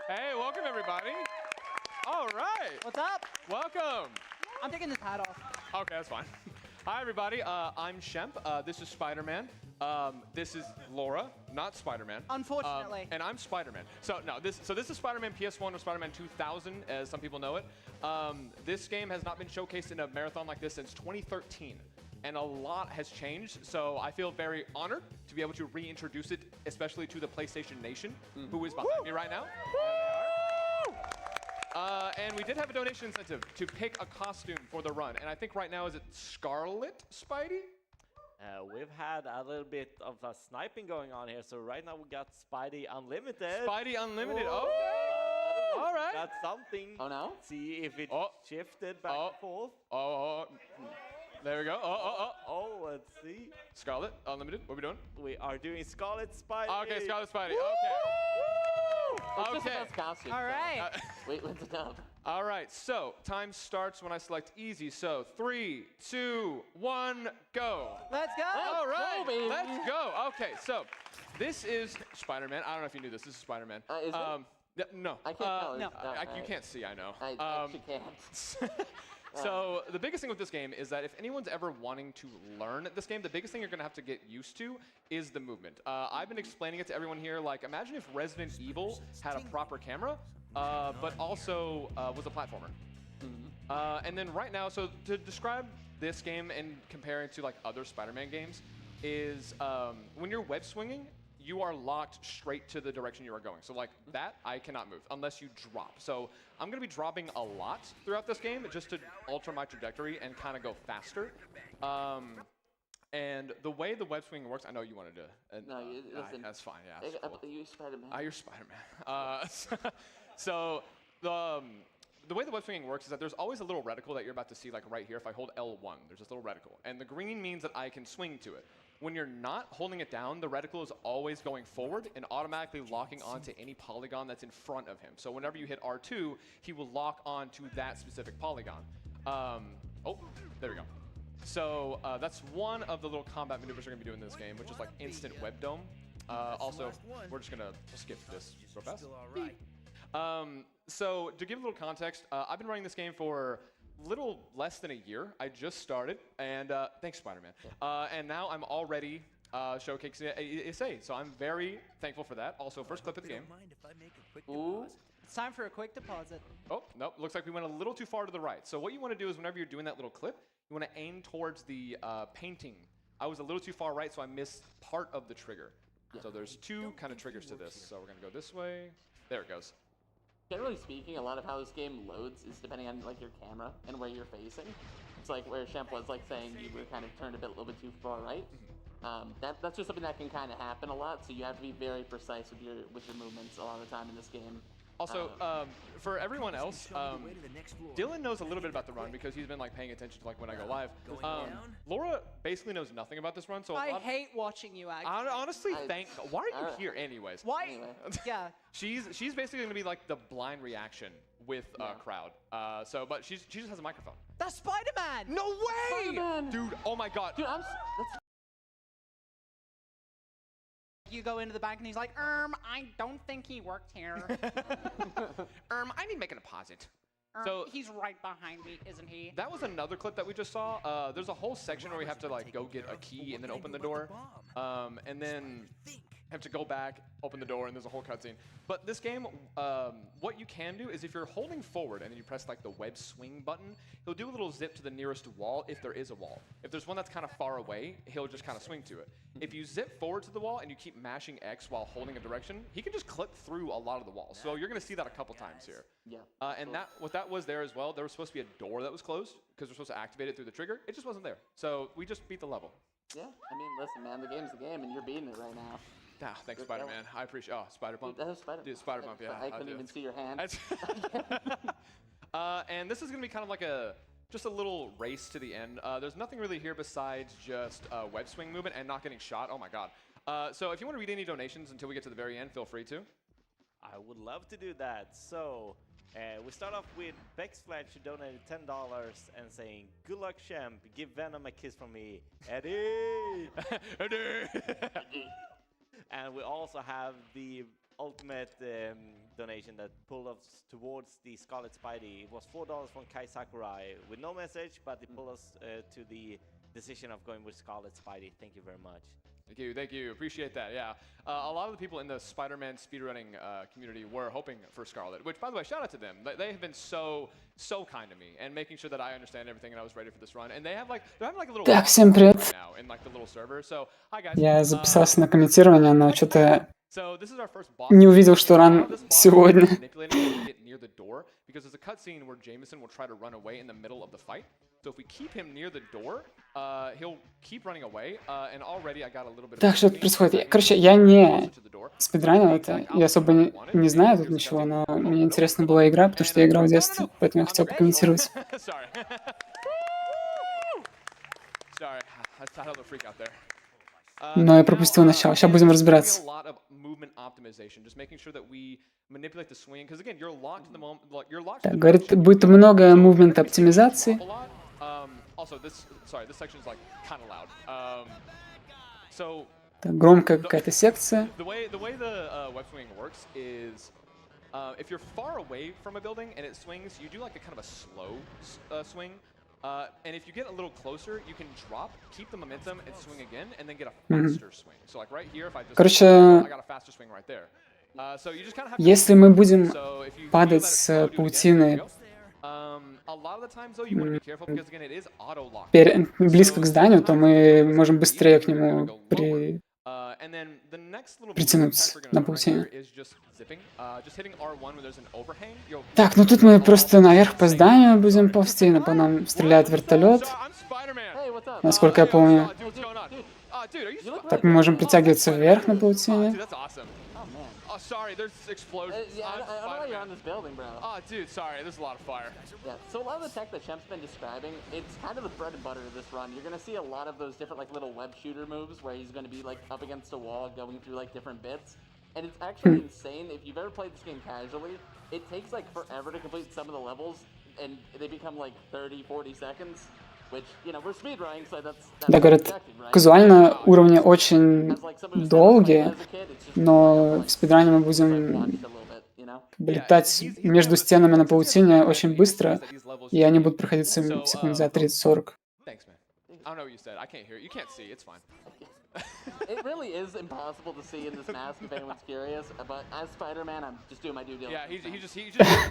Hey, welcome everybody. All right. What's up? Welcome. I'm taking this hat off. Okay, that's fine. Hi everybody. I'm Shemp. This is Spider-Man. This is Laura, not Spider-Man. Unfortunately. And I'm Spider-Man. So this is Spider-Man PS1 or Spider-Man 2000, as some people know it. This game has not been showcased in a marathon like this since 2013. And a lot has changed, so I feel very honored to be able to reintroduce it, especially to the PlayStation Nation, who is behind me right now. And we did have a donation incentive to pick a costume for the run, and I think right now, is it Scarlet Spidey? We've had a little bit of a sniping going on here, so right now we got Spidey Unlimited. Spidey Unlimited, okay. All right. That's something. Oh no? See if it shifted back and forth. There we go. Oh, let's see. Scarlet Unlimited, what are we doing? We are doing Scarlet Spidey. Okay, Scarlet Spidey, It's okay. just the best costume. All right. Wait, what's it up? All right, so time starts when I select easy. So 3, 2, 1, go. Let's go. All right, baby. let's go. Okay, so this is Spider-Man. I don't know if you knew this. This is Spider-Man. Is it? No. I can't tell. no. You can't see, I know. I actually can't. So the biggest thing with this game is that if anyone's ever wanting to learn this game, the biggest thing you're going to have to get used to is the movement. I've been explaining it to everyone here. Like, imagine if Resident Evil had a proper camera, but also was a platformer. And then right now, so to describe this game and compare it to like other Spider-Man games, is when you're web swinging, you are locked straight to the direction you are going. So like that, I cannot move unless you drop. So I'm gonna be dropping a lot throughout this game just to alter my trajectory and kind of go faster. And the way the web swinging works, I know you wanted to. No, listen. That's fine, yeah. That's cool. You Spider-Man. You're Spider-Man. So the way the web swinging works is that there's always a little reticle that you're about to see, like right here. If I hold L1, there's this little reticle. And the green means that I can swing to it. When you're not holding it down, the reticle is always going forward and automatically locking onto any polygon that's in front of him. So whenever you hit R2, he will lock onto that specific polygon. There we go. So that's one of the little combat maneuvers we're gonna be doing in this game, which is like instant web dome. Also, we're just gonna skip this real fast. So to give a little context, I've been running this game for little less than a year. I just started, and thanks, Spider-Man. And now I'm already showcasing ESA, so I'm very thankful for that. Also, first clip of the game. Ooh. It's time for a quick deposit. Oh, nope, looks like we went a little too far to the right. So what you want to do is whenever you're doing that little clip, you want to aim towards the painting. I was a little too far right, so I missed part of the trigger. Yeah. So there's two kind of triggers to this. So we're going to go this way. There it goes. Generally speaking, a lot of how this game loads is depending on like your camera and where you're facing. It's like where Shemp was like saying you were kind of turned a little bit too far right. That's just something that can kind of happen a lot. So you have to be very precise with your movements a lot of the time in this game. Also, for everyone else, Dylan knows a little bit about the run because he's been like paying attention to like when I go live. Laura basically knows nothing about this run, so I hate watching you act. Honestly, why are you here anyways? Why? Anyway. Yeah. She's basically gonna be like the blind reaction with crowd. But she just has a microphone. That's Spider-Man. No way, Spider-Man. dude! Oh my God. Dude, You go into the bank and he's like, I don't think he worked here. I need to make a deposit. So he's right behind me, isn't he? that was another clip that we just saw. There's a whole section where we have to like go get a key and then open the door, and then have to go back, open the door, and there's a whole cutscene. But this game, what you can do is if you're holding forward and then you press like the web swing button, he'll do a little zip to the nearest wall if there is a wall. If there's one that's kind of far away, he'll just kind of swing to it. If you zip forward to the wall and you keep mashing X while holding a direction, he can just clip through a lot of the walls. So you're gonna see that a couple times here. Yeah. And what that was there as well, there was supposed to be a door that was closed because we're supposed to activate it through the trigger. It just wasn't there. So we just beat the level. Yeah. I mean, listen, man, the game's the game, and you're beating it right now. Thanks, Spider-Man. I appreciate. Oh, Spider Pump. Dude, that was Spider. Dude, Spider Pump. Yeah. I couldn't even see your hand. And this is gonna be kind of like just a little race to the end. There's nothing really here besides just web swing movement and not getting shot. Oh my God. So if you want to read any donations until we get to the very end, feel free to. I would love to do that. So we start off with Bex Fletch, who donated $10 and saying, "Good luck, Shemp. Give Venom a kiss from me, Eddie." Eddie. And we also have the ultimate donation that pulled us towards the Scarlet Spidey. It was $4 from Kai Sakurai with no message, but it pulled us to the decision of going with Scarlet Spidey. Thank you very much. Thank you. Appreciate that. Yeah, a lot of the people in the Spider-Man speedrunning community were hoping for Scarlet. Which, by the way, shout out to them. They have been so kind to me and making sure that I understand everything and I was ready for this run. And they're having like a little. Так, всем привет. Now in like the little server. So hi guys. Я записался на комментирование, но что-то So this is our first boss. не увидел, что ран сегодня. Near the door because there's a cutscene where Jameson will try to run away in the middle of the fight. So if we keep him near the door, he'll keep running away. And already I got a little bit. Так, что тут происходит? Короче, я не спидранил это, я особо не знаю тут ничего, но мне интересна была игра, потому что я играл в детстве, поэтому я хотел покомментировать. Но я пропустил начало. Сейчас будем разбираться. Так, говорит, будет много мувмент оптимизации. Так, громкая какая-то секция. If you're far away from a building and it swings, you do like a kind of a slow swing. And if you get a little closer, you can drop, keep the momentum, and swing again, and then get a faster swing. So like right here, if I just, Короче, I got a faster swing right there. So you just kind of have to. Если мы будем падать с паутины близко к зданию, то мы можем быстрее к нему притянуться на паутине. Так, ну тут мы просто наверх по зданию будем ползти, по нам стреляет вертолет, насколько я помню. Так, мы можем притягиваться вверх на паутине. Oh, sorry, there's explosions. I don't know you're on this building, bro. Oh, dude, sorry, there's a lot of fire. Yeah, so a lot of the tech that Shemp's been describing, it's kind of the bread and butter of this run. You're going to see a lot of those different like little web shooter moves where he's going to be like up against a wall going through like different bits. And it's actually insane. If you've ever played this game casually, it takes like forever to complete some of the levels and they become like 30, 40 seconds. Да, говорят, казуально уровни очень долгие, но в спидране мы будем летать между стенами на паутине очень быстро, и они будут проходить секунд за 30-40. It really is impossible to see in this mask if anyone's curious, but as Spider-Man, I'm just doing my due diligence. Yeah, he just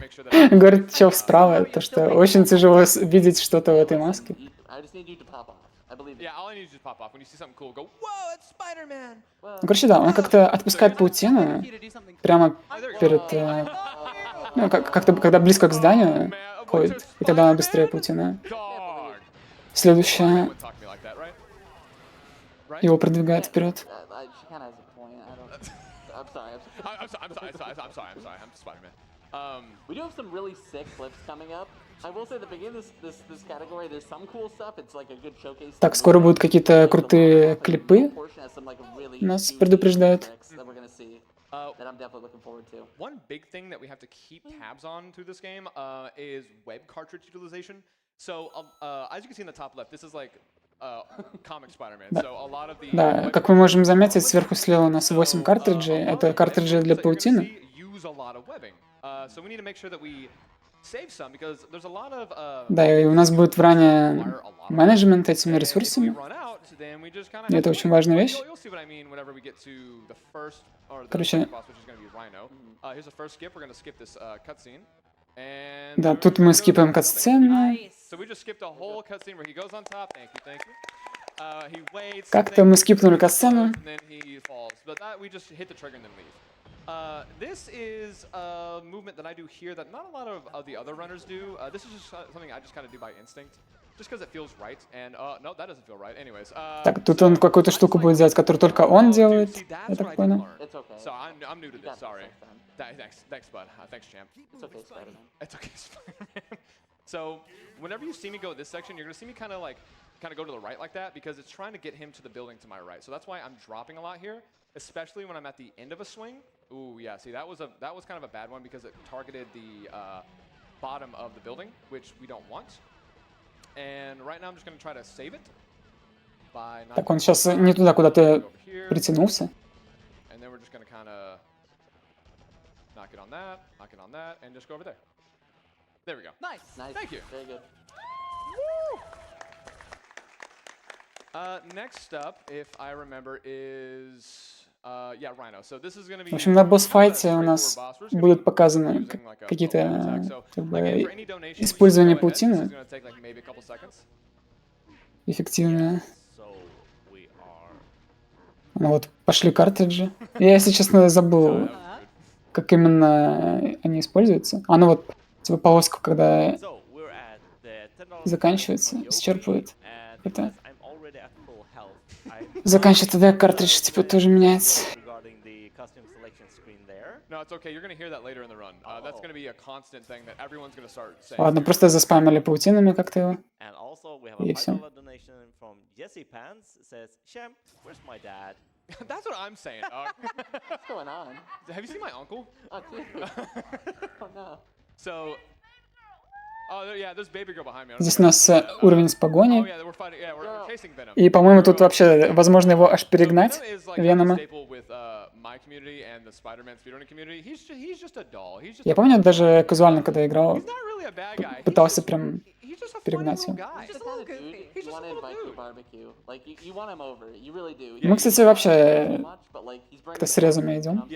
make sure that. Говорит, чел справа, то что очень тяжело видеть что-то в этой маске. I just need you to pop off. I believe it. Yeah, all I need you to pop off when you see something cool. Go, whoa, it's Spider-Man. Ну, короче, да, он как-то отпускает паутину прямо перед, ну, как-то когда близко к зданию ходит, и тогда она быстрее паутина. Следующая. Его продвигает вперед. We do have some really sick clips coming up. I will say at the beginning of this category, there's some cool stuff. It's like a good showcase. Так, скоро будут какие-то крутые клипы. Нас предупреждают. That I'm definitely looking forward to. One big thing that we have to keep tabs on through this game is web cartridge utilization. So as you can see in the top left, this is like comic Spider-Man. So a lot of the Да, как мы можем заметить, сверху слева у нас 8 картриджей. Это картриджи для паутины. Да, и у нас будет в ране менеджмент этими ресурсами. И это очень важная вещь. Короче, да, тут мы скипаем катсцену. Как-то мы скипнули катсцену. This is a movement that I do here that not a lot of the other runners do. This is just something I just kind of do by instinct, just because it feels right. And no, that doesn't feel right. Anyways. Так, тут он какую-то штуку будет делать, которую только он делает. Я так понял. So I'm new to this. Sorry. Thanks, bud. Thanks, champ. It's okay, Spider-Man. It's okay, Spider-Man. So whenever you see me go this section, you're gonna see me kind of go to the right like that because it's trying to get him to the building to my right. So that's why I'm dropping a lot here, especially when I'm at the end of a swing. Ooh, yeah. See, that was kind of a bad one because it targeted the bottom of the building, which we don't want. And right now I'm just gonna try to save it by not. Так, он сейчас не туда куда-то притянулся. And then we're just gonna kind of knock it on that, and just go over there. There we go. Nice. Nice. Thank you. Very good. Next up, if I remember, is yeah, Rhino. So this is going to be. В общем, на босс-файте у нас будут показаны какие-то как бы, использование паутины эффективное. Ну вот, пошли картриджи. Я, если честно, забыл, как именно они используются. Оно вот, типа полоску, когда заканчивается, исчерпывает. Это заканчивается, тогда картридж типа тоже меняется. Ладно, просто заспамили паутинами как-то его. И все. That's what I'm saying, dog. What's going on? Have you seen my uncle? Oh, dude. Oh, no. So, oh yeah, there's baby girl behind me. Здесь у нас уровень с Oh погони. yeah, we're fighting. Yeah, we're chasing Venom. И, по-моему, тут вообще возможно его аж перегнать, Венома. Я помню, даже казуально, когда играл, пытался прям перегнать его. Мы, кстати, вообще как-то с резами идем.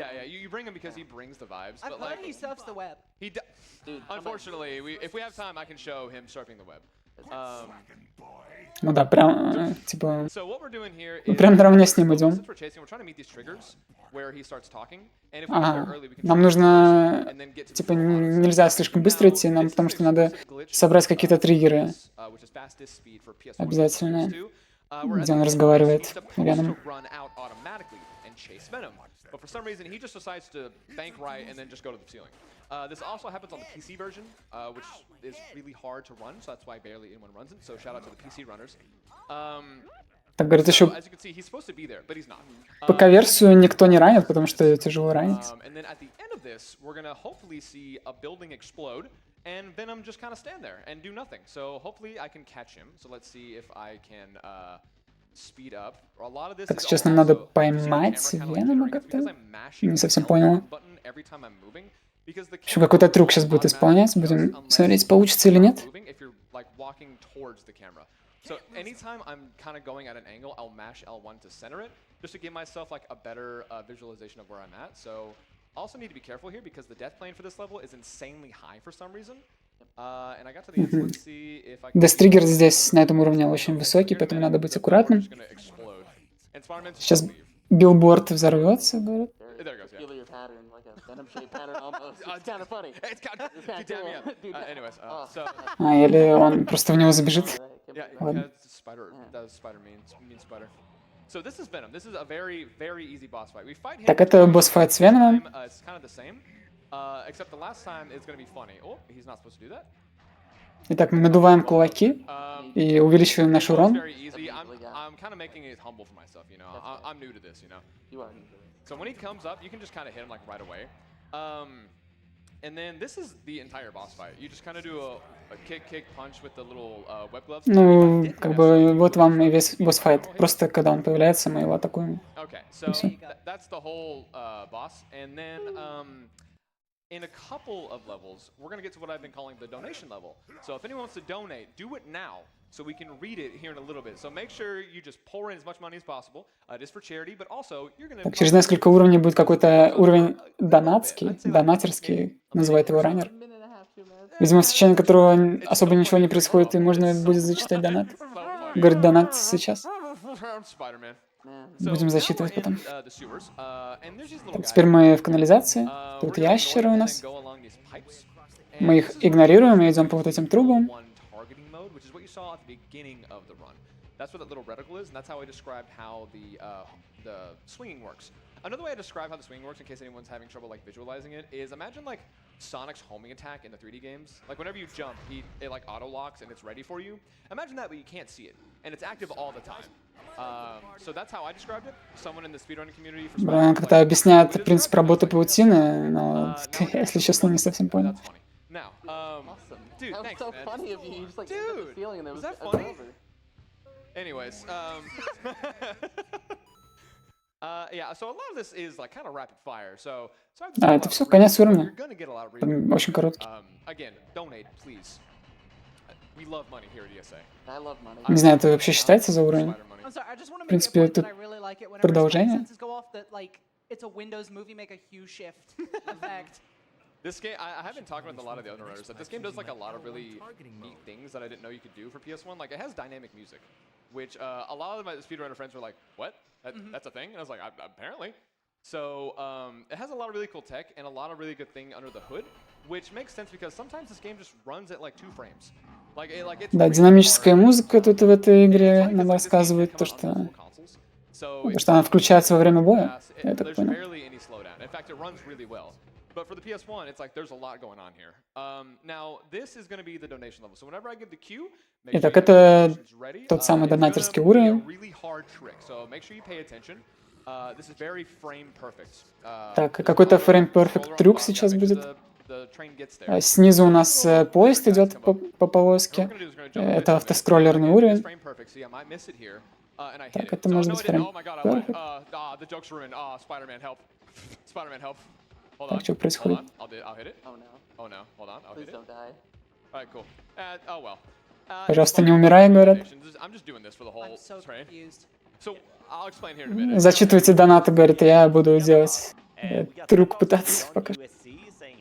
Ну да, прям, типа, мы прям наравне с ним идем. Ага, нам нужно, типа, нельзя слишком быстро идти, нам, потому что надо собрать какие-то триггеры. Обязательно. Где он разговаривает, Веном. This also happens on the PC version, which is really hard to run, so that's why barely anyone runs it. So shout out to the PC runners. Так говорит, еще As you can see, he's supposed to be there, but he's not. ПК-версию никто не ранит, потому что ее тяжело ранить. And then at the end of this, we're gonna hopefully see a building explode, and Venom just kind of stand there and do nothing. So hopefully I can catch him. So let's see if I can speed up. A lot of this Так, is честно, надо поймать Венома как-то. Не совсем понял. Еще какой-то трюк сейчас будет исполнять. Будем смотреть, получится или нет. So anytime I'm kind of going at an angle, I'll mash L1 to center it, just to give myself like a better visualization of where I'm at. So also need to be careful here because the death plane for this level is insanely high for some reason. And I got to the end, so let's see if I can... Дестриггер здесь на этом уровне очень высокий, поэтому надо быть аккуратным. Сейчас билборд взорвется, говорят. Или он просто в него забежит. Ладно. Так, это босс-файт с Веномом. Итак, мы надуваем кулаки и увеличиваем наш урон. So when he comes up, you can just kind of hit him like right away. And then this is the entire boss fight. You just kind of do a kick, punch with the little web gloves. Ну, как бы вот вам и весь босс-файт. Просто когда он появляется, мы его атакуем. Okay, so that's the whole boss. And then in a couple of levels, we're going to get to what I've been calling the donation level. So if anyone wants to donate, do it now. So we can read it here in a little bit. So make sure you just pour in as much money as possible. It is for charity, but also you're going to... Так, через несколько уровней будет какой-то уровень донатский, донатерский, называет его раннер. Видимо, в течение которого особо ничего не происходит, и можно будет зачитать донат. Говорит, донат сейчас. Будем засчитывать потом. Так, теперь мы в канализации. Тут ящеры у нас. Мы их игнорируем и идем по вот этим трубам. Saw at the beginning of the run. That's what that little reticle is, and that's how I described how the swinging works. Another way I describe how the swinging works, in case anyone's having trouble like visualizing it, is imagine like Sonic's homing attack in the 3D games. Like whenever you jump, it like auto locks and it's ready for you. Imagine that, but you can't see it, and it's active all the time. So that's how I described it. Someone in the speedrunning community. Брайан как-то объясняет принцип работы паутины, но если честно, не совсем понял. Now, dude, that was thanks, so man. funny of you. You just like Dude, the feeling and it was that it's funny? over. Anyways, Yeah, so a lot of this is like kind of rapid fire. So А, это все, конец уровня. Там очень короткий. Again, donate, please. We love money here at ESA. I love money. Не знаю, это вообще считается за уровень? I'm sorry, I just want to В make it a принципе, point тут that I really like it whenever продолжение. senses go off that like it's a Windows movie make a hue shift effect. This game, I have been talking with a lot of the other writers that this game does like a lot of really neat things that I didn't know you could do for PS1. Like it has dynamic music, which a lot of my speedrunner friends were like, "What? That's a thing?" And I was like, "Apparently." So it has a lot of really cool tech and a lot of really good thing under the hood, which makes sense because sometimes this game just runs at like 2 frames. Да, динамическая музыка тут в этой игре нам рассказывает то, что она включается во время боя. Я так понял. But for the PS1, it's like there's a lot going on here. Now, this is going to be the donation level. So whenever I give the cue, make Итак, sure это ready. тот самый It's донатерский gonna be a уровень. really hard trick. So make sure you pay attention. This is very frame perfect. Так, какой-то frame perfect трюк сейчас будет. Снизу у нас поезд идет по полоске. Это автоскроллерный уровень. Так, это может быть frame perfect. Так, что происходит? Oh no. Please don't die. Пожалуйста, не умирай, говорят. I'm so confused. Зачитывайте донаты, говорит, я буду делать трюк пытаться пока.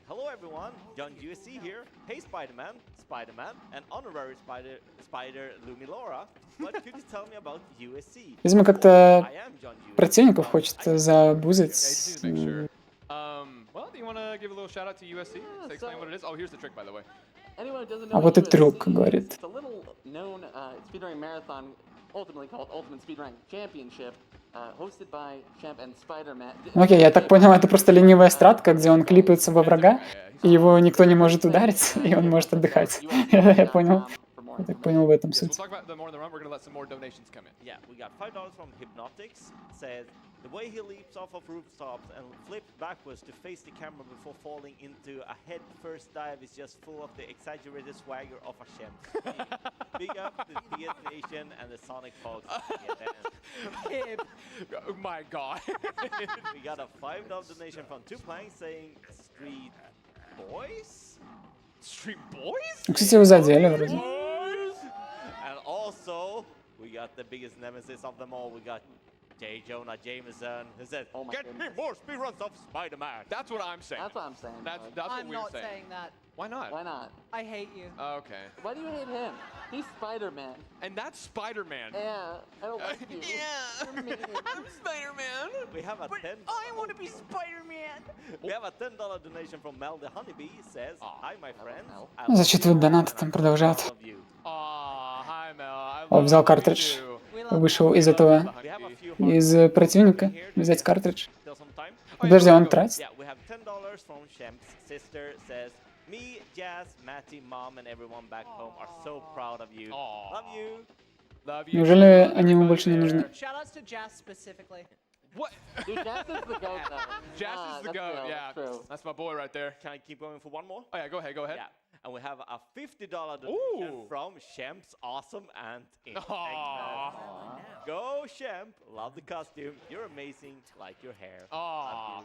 Hello everyone, John USC here. Hey Spider-Man, and honorary Spider Lumilora. What could you tell me about USC? Видимо, как-то противников хочет забузать. Well, do you want to give a little shout out to USC? To explain what it is? Oh, here's the trick, by the way. А вот и трюк, говорит. It's a little known speedrunning marathon, ultimately called Ultimate Speedrunning Championship, hosted by Champ and Spider-Man. Окей, я так понял, это просто ленивая стратка, где он клипается во врага, и его никто не может ударить, и он может отдыхать. Я понял. Я так понял в этом суть. Yeah, we got $5 from Hypnotics. Says the way he leaps off of rooftops and flips backwards to face the camera before falling into a head-first dive is just full of the exaggerated swagger of a champ. Big up the DS Nation and the Sonic Fox. Oh my god. We got a $5 donation from Two Planks saying Street Boys? Street Boys? Кстати, его задели вроде. And also, we got the biggest nemesis of them all. We got J. Jonah Jameson, who said, "Get me more speedruns of Spider-Man." That's what I'm saying. That's what I'm saying. That's Doug. what I'm we're not saying. saying that. Why not? Why not? I hate you. Okay. Why do you hate him? He's Spider-Man. And that's Spider-Man. Yeah, I don't like you. You're mean. I'm Spider-Man. We have a I want to be Spider-Man. We have a $10 donation from Mel the Honeybee. Says, "Hi, my friends. Зачитывают донаты, там продолжают. Hi Mel. Он взял картридж, вышел из этого, из противника, взять картридж. Подожди, он тратит? Yeah, we have $10 from Shemp's sister. Says, "Me, Jazz, Matty, Mom, and everyone back home are so proud of you. Love you." Love you. Неужели они ему больше не нужны? Shoutouts to Jazz specifically. What? Dude, Jazz is the goat, though. Jazz is the That's goat. real, Yeah, that's true. that's my boy right there. Can I keep going for one more? Oh yeah, go ahead. Yeah. And we have a $50 donation Ooh. from Shemp's awesome aunt in Aw. Go Shemp! Love the costume. You're amazing. Like your hair. Aw.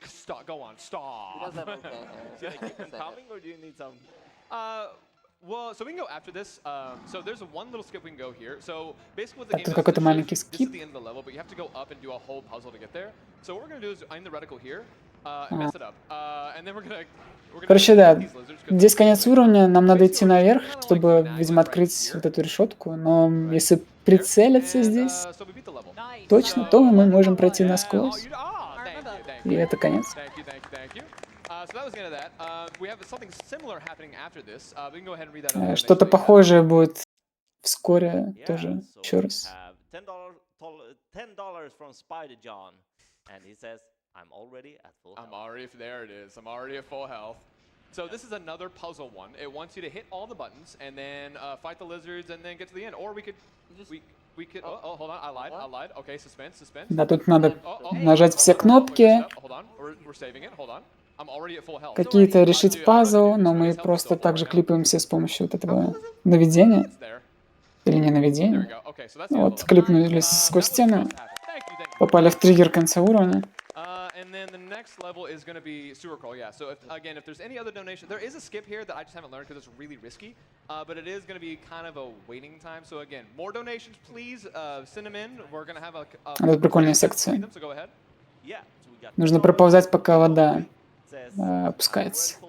Stop. Go on. He Stop. does have okay hair. Should I keep them coming or do you need some? Well, so we can go after this. So there's one little skip we can go here. So basically what the game Тут does какой-то is маленький this is skip. the end of the level, but you have to go up and do a whole puzzle to get there. So what we're gonna do is aim the reticle here and mess it up, and then we're gonna Короче, да, these lizards, 'cause здесь конец уровня, нам надо идти наверх, чтобы, видимо, открыть вот эту решетку, но если прицелиться здесь so we beat the level. Nice. точно, то мы можем пройти насквозь, Thank и это конец. you. So that was the end of that. We have something similar happening after this. We can go ahead and read that. Что-то похожее будет вскоре Yeah, тоже, so еще we раз. have $10 from Spider John, and he says, "I'm already at full health." I'm already there. It is. I'm already at full health. So this is another puzzle one. It wants you to hit all the buttons and then fight the lizards and then get to the end. Or we could, we could. Oh, hold on. I lied. Okay, suspense. Да, тут надо Oh, нажать все кнопки, Hold on. We're saving it. Hold on. I'm already at full health. какие-то решить пазл, но мы просто также клипаемся с помощью вот этого наведения, It's there. или не There we наведения. go. Okay, so that's the Вот, level. клипнулись сквозь стену, Thank you. Попали в триггер конца уровня. And then the next level is going to be sewer crawl, yeah. So if there's any other donation, there is a skip here that I just haven't learned because it's really risky, but it is going to be kind of a waiting time. So again, more donations, please send them in. We're going to have a Это прикольная секция. So go ahead. Yeah, so we got Нужно проползать, пока вода опускается.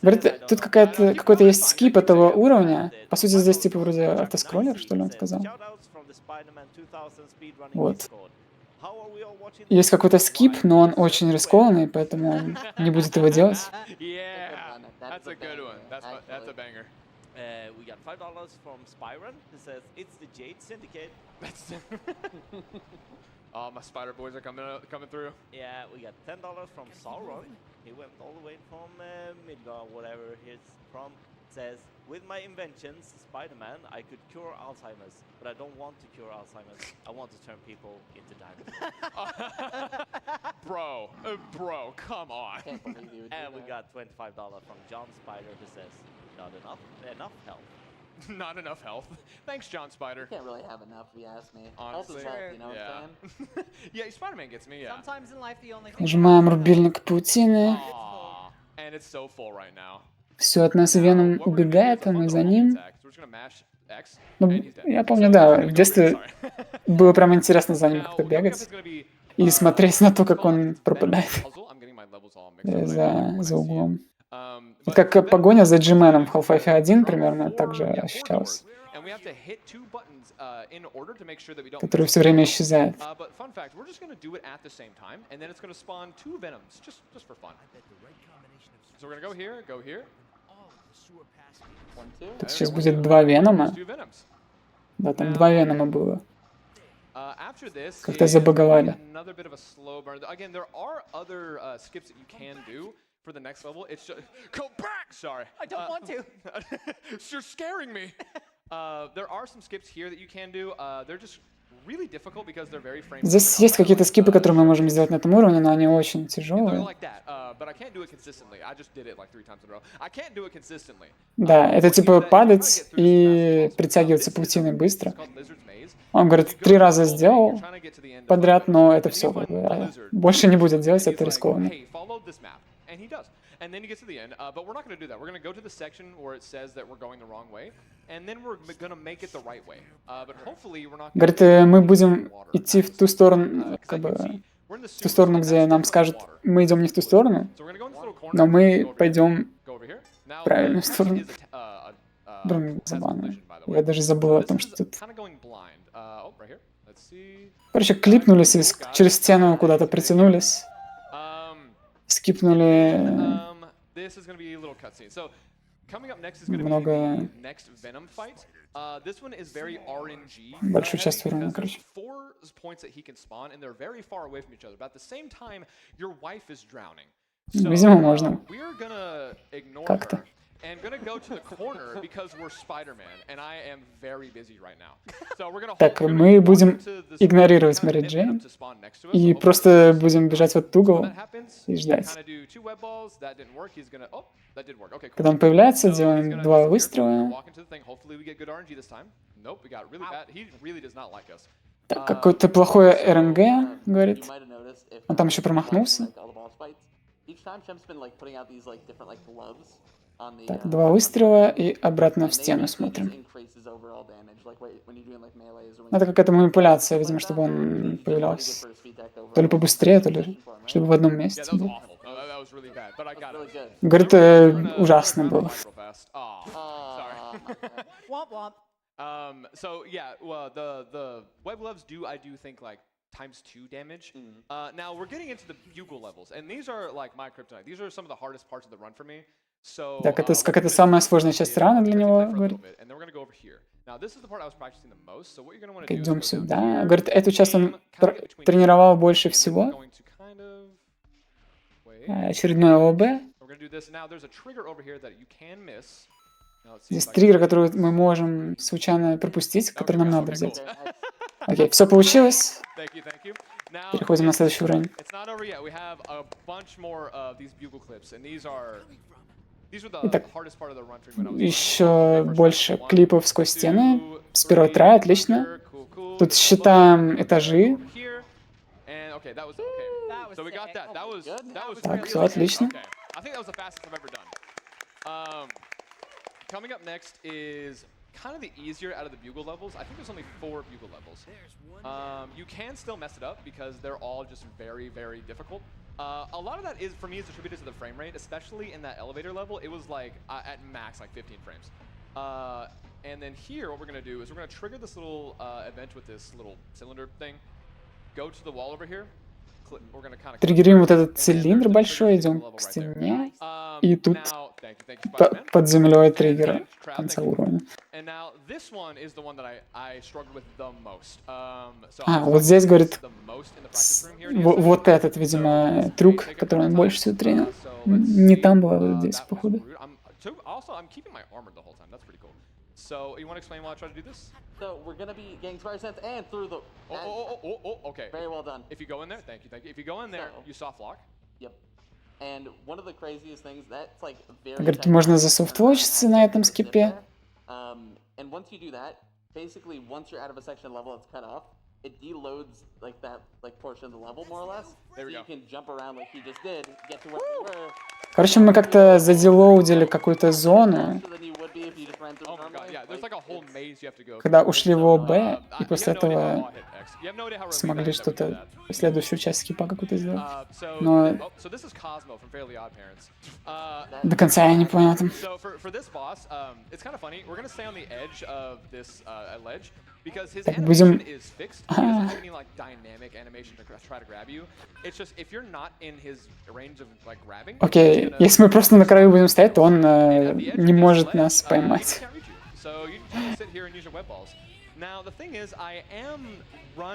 Говорит, тут какой-то есть скип этого уровня. По сути, здесь типа вроде автоскроллер, что ли, он сказал. Вот. Есть какой-то скип, но он очень рискованный, поэтому он не будет его делать. That's a good one. That's a banger. We got $5 from Spyron. It says it's the Jade Syndicate. Oh, my spider boys are coming through. Yeah, we got $10 from Sauron. He went all the way from Midgard, whatever he's from. It says, with my inventions, Spider-Man, I could cure Alzheimer's, but I don't want to cure Alzheimer's. I want to turn people into dinosaurs. Bro, come on. And we got $25 from John Spider, who says, not enough health. Not enough health. Thanks, John Spider. You can't really have enough, if you ask me. Honestly, health is health, you know what I'm saying? Yeah, Spider-Man gets me, yeah. Sometimes in life the only thing Нажимаем рубильник паутины. Aw, and it's so full right now. Все, от нас Веном убегает, а мы за ним. Ну, я помню, да, в детстве было прям интересно за ним как-то бегать и смотреть на то, как он пропадает за углом. Вот как погоня за G-Man в Half-Life 1 примерно так же ощущалось. Который все время исчезает. Так сейчас будет два Венома. Да, там два Венома было. Как-то забаговали. For the next level, it's just go back. Sorry, I don't want to. You're scaring me. There are some skips here that you can do. They're just really difficult because they're very frame. Здесь есть какие-то скипы, которые мы можем сделать на этом уровне, но они очень тяжелые. Да, это типа падать и притягиваться паутиной быстро. Он говорит, 3 раза сделал подряд, но это все. Больше не будет делать, это рискованно. And he does. And then he gets to the end, but we're not going to do that. We're going to go to the section where it says that we're going the wrong way, and then we're going to make it the right way. But hopefully we're not. Говорит, мы будем идти в ту сторону, как бы, в ту сторону, где нам скажут, мы идем не в ту сторону, но мы пойдем в правильную сторону. Блин, забавно. Я даже забыл о том, что тут... Короче, клипнулись и через стену куда-то притянулись. Скипнули много большую часть уровня, короче. Видимо, можно как-то. Так, мы будем игнорировать Мэри Джейн и просто будем бежать в этот угол и ждать. Когда он появляется, делаем 2 выстрела. Так, какой-то плохой РНГ, говорит. Он там еще промахнулся. Так, 2 выстрела и обратно в стену смотрим. Это какая-то манипуляция, видимо, чтобы он появлялся. То ли побыстрее, то ли чтобы в одном месте был. Говорит, ужасно было. So yeah, well, the web gloves I do think like ×2 damage. Now we're getting into the bugle levels, and these are like my kryptonite. These are some of the hardest parts of the run for me. So так, это какая-то самая сложная часть рана для него, говорит. Идем сюда. Говорит, эту часть он тренировал больше всего. Очередной ОБ. Здесь триггер, который мы можем случайно пропустить, который нам надо взять. Окей, все получилось. Переходим на следующий уровень. These were the Итак, hardest part of the run for me when I was еще больше клипов сквозь стены. С первого трая, отлично. Тут считаем этажи. And okay, that was okay. So we got that. That was Так, все отлично. okay. I think that was the fastest I've ever done. Coming up next is kind of the easier out of the bugle levels. I think there's only 4 bugle levels. You can still mess it up because they're all just very, very difficult. A lot of that is, for me, is attributed to the frame rate, especially in that elevator level. It was like at max like 15 frames. And then here, what we're gonna do is we're gonna trigger this little event with this little cylinder thing. Go to the wall over here. We're gonna kind of Триггерим вот этот цилиндр большой, идем к стене. И тут под землей триггер в конце уровня. Вот здесь, говорит, вот этот, видимо, трюк, который он больше всего тренил. Не там было, вот здесь, походу. So, you want to explain why I try to do this? So, we're going to be getting Spider Sense and through the... Okay. Very well done. If you go in there, thank you. If you go in there, you soft lock. Yep. And one of the craziest things, that's like very... Говорит, можно засофтвочиться на этом скипе. And once you do that, basically, once you're out of a section level, it's cut off. It deloads like that portion of the level, more or less. There we so go. You can jump around like you just did, get to where you were. Короче, мы как-то заделоудили какую-то зону, когда ушли в ОБ, и после этого смогли что-то, следующую часть скипа какую-то сделать. Но до конца я не понял там. Так, будем... Окей, если мы просто на краю будем стоять, то он не может нас поймать. У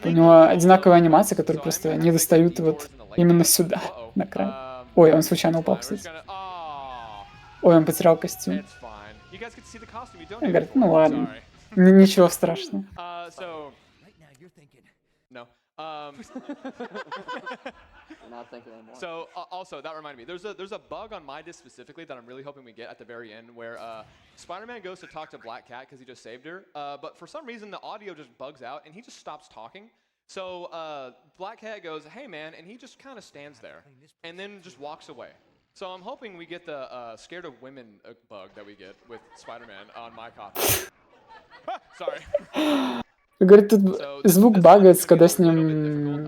него одинаковая анимация, которые просто не достают вот именно сюда, на край. Ой, он случайно упал, кстати. Ой, он потерял костюм. Он говорит, ну ладно. Ничего страшного. So also that reminded me, there's a bug on my disc specifically that I'm really hoping we get at the very end where Spider-Man goes to talk to Black Cat because he just saved her, but for some reason the audio just bugs out and he just stops talking. So Black Cat goes, "Hey man," and he just kind of stands there and then just walks away. So I'm hoping we get the scared of women bug that we get with Spider-Man on my copy. Sorry. Говорит, тут звук багается, когда с ним...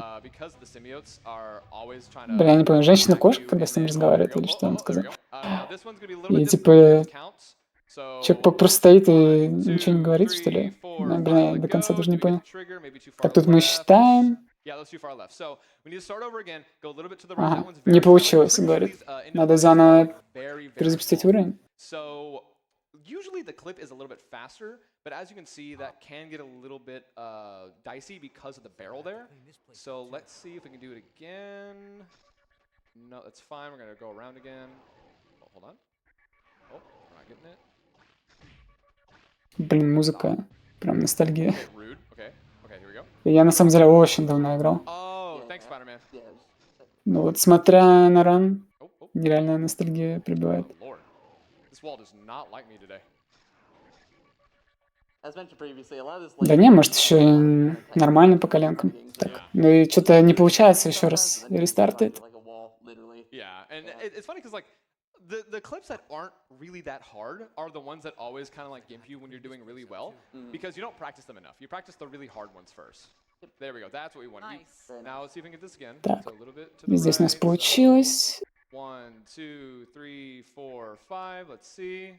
Бля, я не понял, женщина-кошка, когда с ним разговаривает, или что он сказал? И типа... Человек просто стоит и ничего не говорит, что ли? Ну, блин, я до конца тоже не понял. Так, тут мы считаем... Ага, не получилось, говорит. Надо заново перезапустить уровень. Usually the clip is a little bit faster, but as you can see, that can get a little bit dicey because of the barrel there. So let's see if we can do it again. No, that's fine. We're going to go around again. Oh, hold on. Oh, we're not getting it. Блин, музыка. Прям ностальгия. Rude. Okay, here we go. Я на самом деле очень давно играл. Oh, thanks, Spider-Man. Ну вот, смотря на ран, нереальная ностальгия прибывает. Да не, может еще и нормально по коленкам. Так, ну и что-то не получается еще раз рестартает. The clips that aren't really that hard are the ones that always kind of like gimp you when you're doing really well because you don't practice them enough. You practice the really hard ones first. There we go. That's what we want. Now let's see if we can get this again. Так, здесь у нас получилось. 1, 2, 3, 4, 5. Let's see.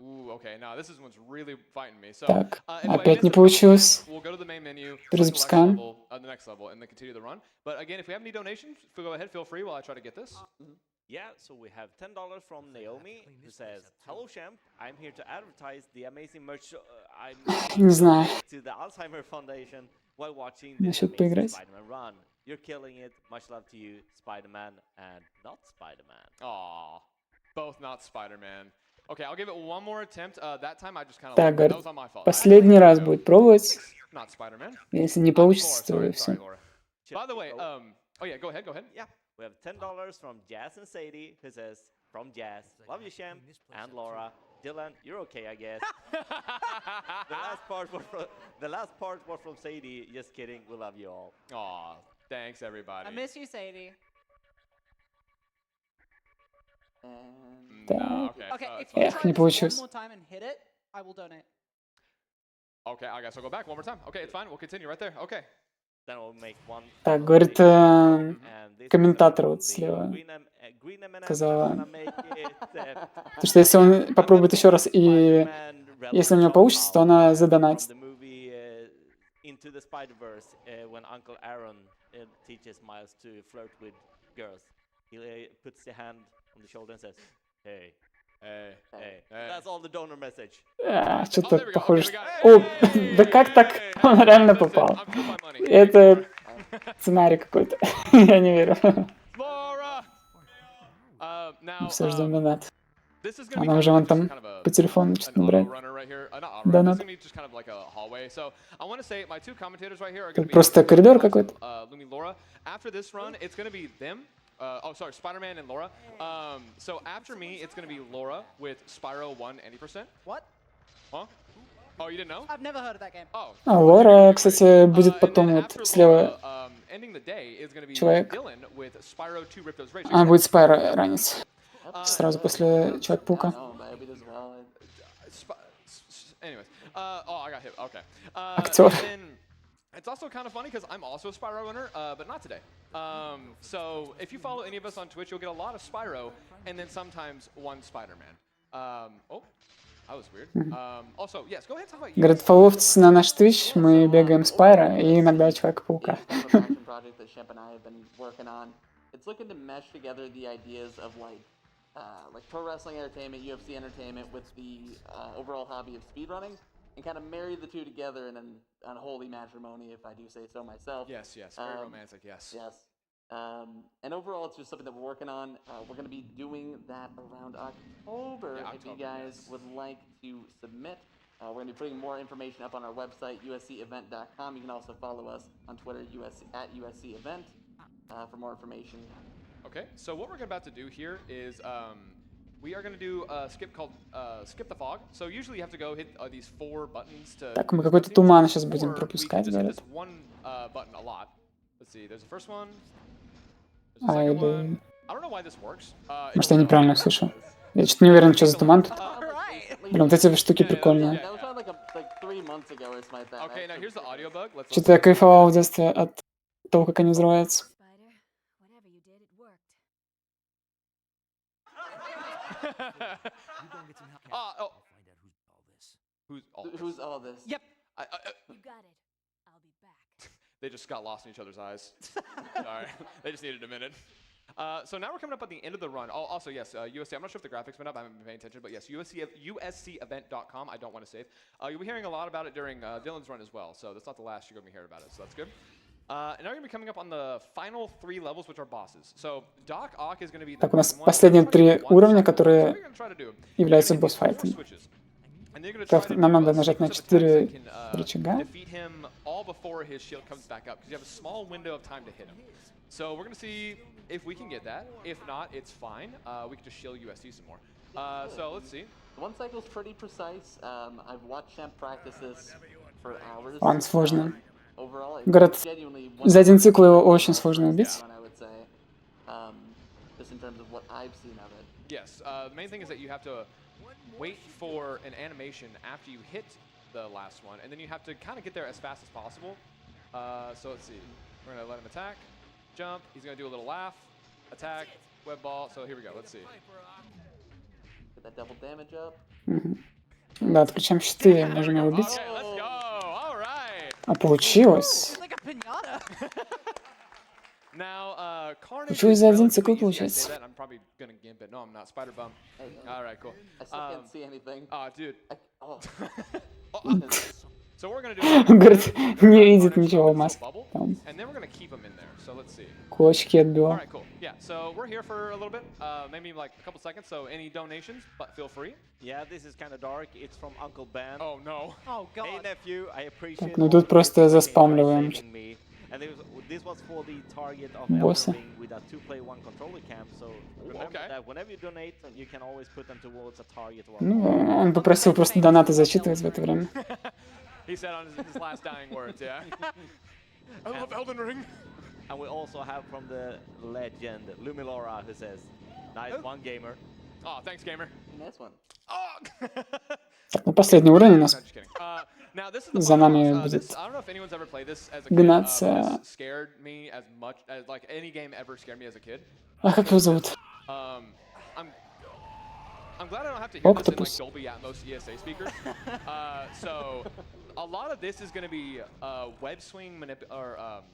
Ooh, okay. Now this is one's really fighting me. So, так, опять не получилось. We'll go to the main menu, Перезапускаем. The next level, and then continue the run. But again, if we have any donations, go ahead, feel free while I try to get this. Yeah, so we have $10 from Naomi, who says, "Hello, Champ. I'm here to advertise the amazing merch I'm Не знаю. to the Alzheimer Foundation while watching the Насчет amazing поиграть. Spider-Man run. You're killing it. Much love to you, Spider-Man and not Spider-Man." Aw, both not Spider-Man. Okay, I'll give it one more attempt. That time I just kind of Так, that говорит, was on my fault. последний раз будет пробовать. Not Spider-Man. Если не получится, то Sorry, все. Laura. By the way, oh yeah, go ahead. Yeah. We have $10 from Jazz and Sadie, who says, from Jazz, love you, Champ, and Laura. Dylan, you're okay, I guess. The last part was from Sadie. Just kidding, we love you all. Aw, thanks everybody. I miss you, Sadie. And No, Так. Okay, so if it's you fine. try не this получилось. one more time and hit it, I will donate. Okay, I guess I'll go back one more time. Okay, it's fine. We'll continue right there. Okay. Then we'll make one. Так, final говорит, donation. And this is комментатор from вот the слева Green M&M сказала, gonna make it, то, что если он I'm попробует gonna еще make раз, и Spider-Man если у него Relic получится, то Compound, она задонатит. from the movie Into the Spider-Verse, when Uncle Aaron teaches Miles to flirt with girls. He puts the hand on the shoulder and says, hey, Hey. hey. Hey. That's all the donor message. Что-то there we go. похоже. Okay, we got О, it. да как так? Он реально Listen, попал. I'm took my money. Это сценарий какой-то. Я не верю. Laura! Now, Все ждем донат. this is gonna be Она kind уже of вон just там kind of a по телефону an что-то auto набирает. runner right here. Not auto Да, runner. да. This is gonna be just kind of like a hallway. So I want to say my two commentators right here are gonna be Просто коридор какой-то. Lumi, Laura. After this run, it's gonna be them. Spider-Man and Laura. So after me, it's gonna be Laura with Spyro 1 any%. What? Huh? Oh, you didn't know? I've never heard of that game. Oh. А Лора, кстати, будет потом And then вот after слева. Laura, ending the day is gonna be человек. Dylan with Spyro 2 Ripto's Rage. Она будет Спайро ранить. Uh, Сразу после Человека-паука. no, but it as well. Anyways, I got hit. Okay. Актер. And then it's also kind of funny because I'm also a Spyro owner, but not today. So if you follow any of us on Twitch, you'll get a lot of Spyro, and then sometimes one Spider-Man. That was weird. Also, yes, go ahead and talk about you. Говорит, фолловьтесь на наш Twitch, мы бегаем Спайро и иногда Человека-паука. It's kind of a passion project that Shemp and I have been working on. It's looking to mesh together the ideas of like pro wrestling entertainment, UFC entertainment, with the overall hobby of speedrunning, and kind of marry the two together in an unholy matrimony, if I do say so myself. Yes, very romantic. Yes. Yes. And overall, it's just something that we're working on. We're going to be doing that around October. Yeah, If you October, guys yes. would like to submit, we're going to be putting more information up on our website, uscevent.com. You can also follow us on Twitter, at USCEvent, for more information. Okay, so what we're about to do here is we are going to do a skip called Skip the Fog. So usually you have to go hit these 4 buttons to... Так, мы какой-то туман сейчас будем Or we can пропускать, just hit говорят. this one button a lot. Let's see, there's the first one. There's the А, second или... one. I don't know why this works. Может, я неправильно услышал. Я что-то не уверен, что за туман тут. Alright. Блин, вот эти штуки прикольные. That was probably like 3 months ago or something like that. Okay, now here's the audio bug. Let's Что-то я кайфовал в детстве от того, как они взрываются. Spider, whatever you did, it worked. Who's all this? Yep. You got it. I'll be back. They just got lost in each other's eyes. Sorry, they just needed a minute. So now we're coming up at the end of the run. Oh, also, yes, USC. I'm not sure if the graphics went up. I haven't been paying attention, but yes, USCEvent.com. I don't want to save. You'll be hearing a lot about it during Dylan's run as well. So that's not the last you're going to be hearing about it. So that's good. And now we're going to be coming up on the final 3 levels, which are bosses. So Doc Ock is going to be the Так, у нас one. последние We're gonna 3 do one уровня, cycle. So которые what you're gonna try to do, you're являются gonna hit these 4 босс-файтами. switches. And then you're gonna Так, try to нам do надо a нажать на sequence of attacks 4 that can, рычага. defeat him all before his shield comes back up, because you have a small window of time to hit him. So we're gonna see if we can get that. If not, it's fine. We can just shield USC some more. So let's see. The one cycle is pretty precise. I've watched Shemp practice this for hours. Он сложный. Overall, Говорят, it's genuinely за один цикл его очень сложно убить. I would say, just in terms of what I've seen of it. Yes. The main thing is that you have to wait for an animation after you hit the last one, and then you have to kind of get there as fast as possible. So let's see. We're gonna let him attack, jump. He's gonna do a little laugh, attack, web ball. So here we go. Let's see. Get that double damage up. Да, отключаем щиты, можем его убить. Okay, let's go. All right. А получилось. It's like a pinata. Now, Carnage. Почему is за один relatively цикл easy. I say получается? that, I'm probably gonna gimp it. No, I'm not. Spider bum. All right, cool. I still can't see anything. Dude. Oh. So what we're gonna do. Говорит, не видит ничего в маске. Там And then we're gonna keep him in there. So let's see. кулачки All отбивал. right, cool. Yeah, so we're here for a little bit, maybe like a couple seconds. So any donations, but feel free. Yeah, this is kind of dark. It's from Uncle Ben. Oh no. Oh Hey god. nephew, I appreciate Так, ну all тут the просто support by заспамливаем. saving me. And this was for the target of Босса. Elden Ring with a 2-play-1 controller cam. So remember okay. that whenever you donate, you can always put them towards a target. Ну, он попросил просто донаты зачитывать в это время. He said on his last dying words, yeah. I love Elden Ring. And we also have from the legend Lumilora who says, "Nice one, gamer." Oh, thanks, gamer. Nice one. Oh. Так, ну последний уровень у нас. No, just kidding. Now this is the За final нами boss. будет I don't know if anyone's ever played this as a kid. гнаться. This scared me as much as like any game ever scared me as a kid. А как его зовут? I'm glad I don't have to hear this in like Octopus. Dolby Atmos ESA speakers. So a lot of this is going to be web swing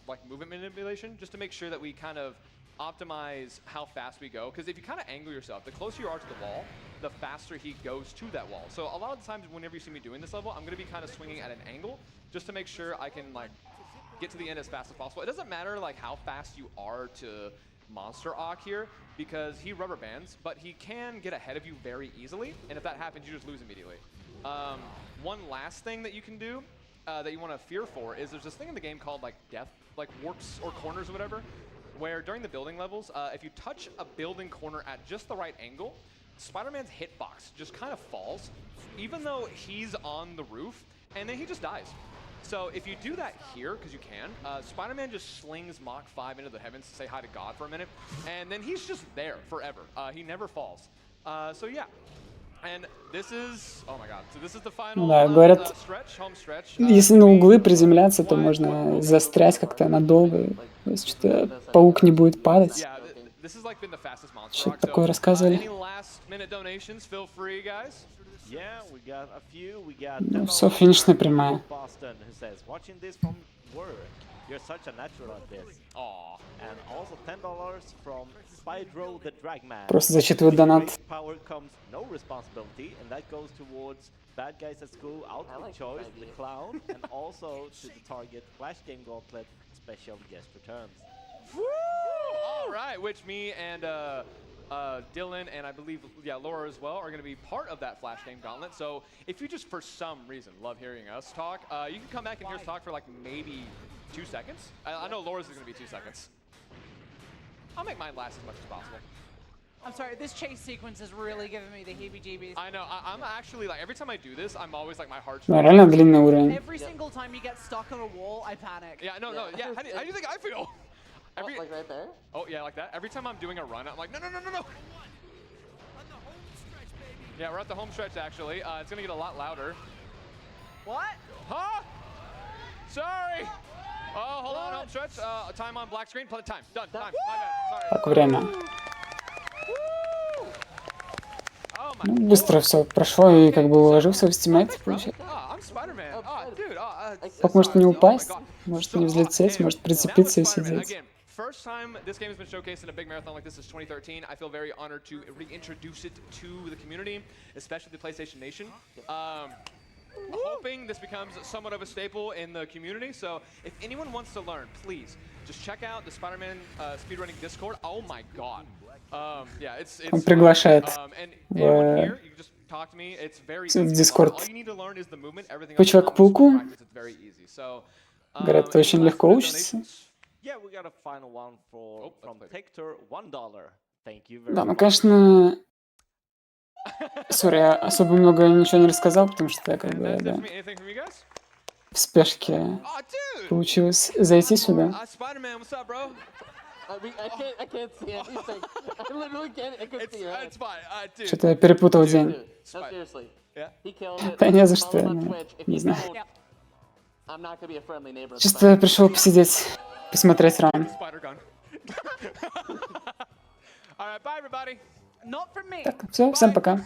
like movement manipulation, just to make sure that we kind of optimize how fast we go. Because if you kind of angle yourself, the closer you are to the wall, the faster he goes to that wall. So a lot of the times whenever you see me doing this level, I'm going to be kind of swinging at an angle just to make sure I can like get to the end as fast as possible. It doesn't matter like how fast you are to Monster Ock here, because he rubber bands, but he can get ahead of you very easily, and if that happens, you just lose immediately. One last thing that you can do that you want to fear for is there's this thing in the game called like death, like warps or corners or whatever, where during the building levels, if you touch a building corner at just the right angle, Spider-Man's hitbox just kind of falls, even though he's on the roof, and then he just dies. So if you do that here, because you can, Spider-Man just slings Mach 5 into the heavens to say hi to God for a minute, and then he's just there forever. He never falls. So yeah. And this is, oh my god, so this is the final Да, говорят, stretch, home stretch. если на углы приземляться, то можно застрять как-то надолго. То есть что-то паук не будет падать. Yeah, this has like been the fastest monster. Что-то такое рассказывали. Any last minute donations? Feel free, guys. Yeah, we got a few. We got Ну все, финишная прямая. Boston who says, "Watching this from work, you're such a natural at this." Aw. And also $10 from Spydro the Dragman. Просто зачитывают донат. With power comes no responsibility, and that goes towards bad guys at school, outfit choice, the clown, and also to the target Flash Game Gauntlet special guest returns. Woo! All right, which me and Dylan and I believe Laura as well are going to be part of that Flash Game Gauntlet. So if you just for some reason love hearing us talk, you can come back and hear us talk for like maybe 2 seconds. I know Laura's is going to be 2 seconds. I'll make mine last as much as possible. I'm sorry, this chase sequence is really giving me the heebie-jeebies. I know. I'm actually like every time I do this, I'm always like my heart's. Да, реально длинный уровень. Every single time you get stuck on a wall, I panic. Yeah, no. Yeah, how do you think I feel? Like right there? Oh, yeah, like that. Every time I'm doing a run, I'm like, no. Yeah, we're at the home stretch, actually. It's going to get a lot louder. What? Huh? Sorry. Oh, hold on, home stretch. Time on black screen. Time. Done. Time. My bad. Sorry. Так, время. Oh, my Ну, быстро все прошло и как бы уложился в стимейт, получается. I'm Spider-Man. Dude. Как может не упасть, может не взлететь, может прицепиться и сидеть. First time this game has been showcased in a big marathon like this is 2013. I feel very honored to reintroduce it to the community, especially the PlayStation Nation. Hoping this becomes somewhat of a staple in the community. So if anyone wants to learn, please just check out the Spider-Man speedrunning Discord. Oh my god. Yeah, it's Он приглашает and everyone here, you can just talk to me. It's very easy. в Discord. All you need to learn is the movement. Everything По else is Человеку-пауку. practice. It's very easy. So Говорят, это очень легко учится. Yeah, we got a final one from Tector, $1. Thank you very Да, ну, much. конечно, сори, я особо много ничего не рассказал, потому что как бы, да, Anything from you guys? в спешке Oh, dude! получилось зайти сюда. Spider-Man, what's up, bro? I can't see anything. I literally can't. I can't see It's fine. Dude. Что-то я перепутал день. Dude, no, seriously. Yeah? He killed it. Да не за Follow что, him on ну, Twitch. If не you знаю. don't, I'm not gonna be a friendly neighbor. Чисто пришел посидеть, посмотреть ран. Spider-Gun. All right, bye, everybody. Not from me. Так, все, всем пока.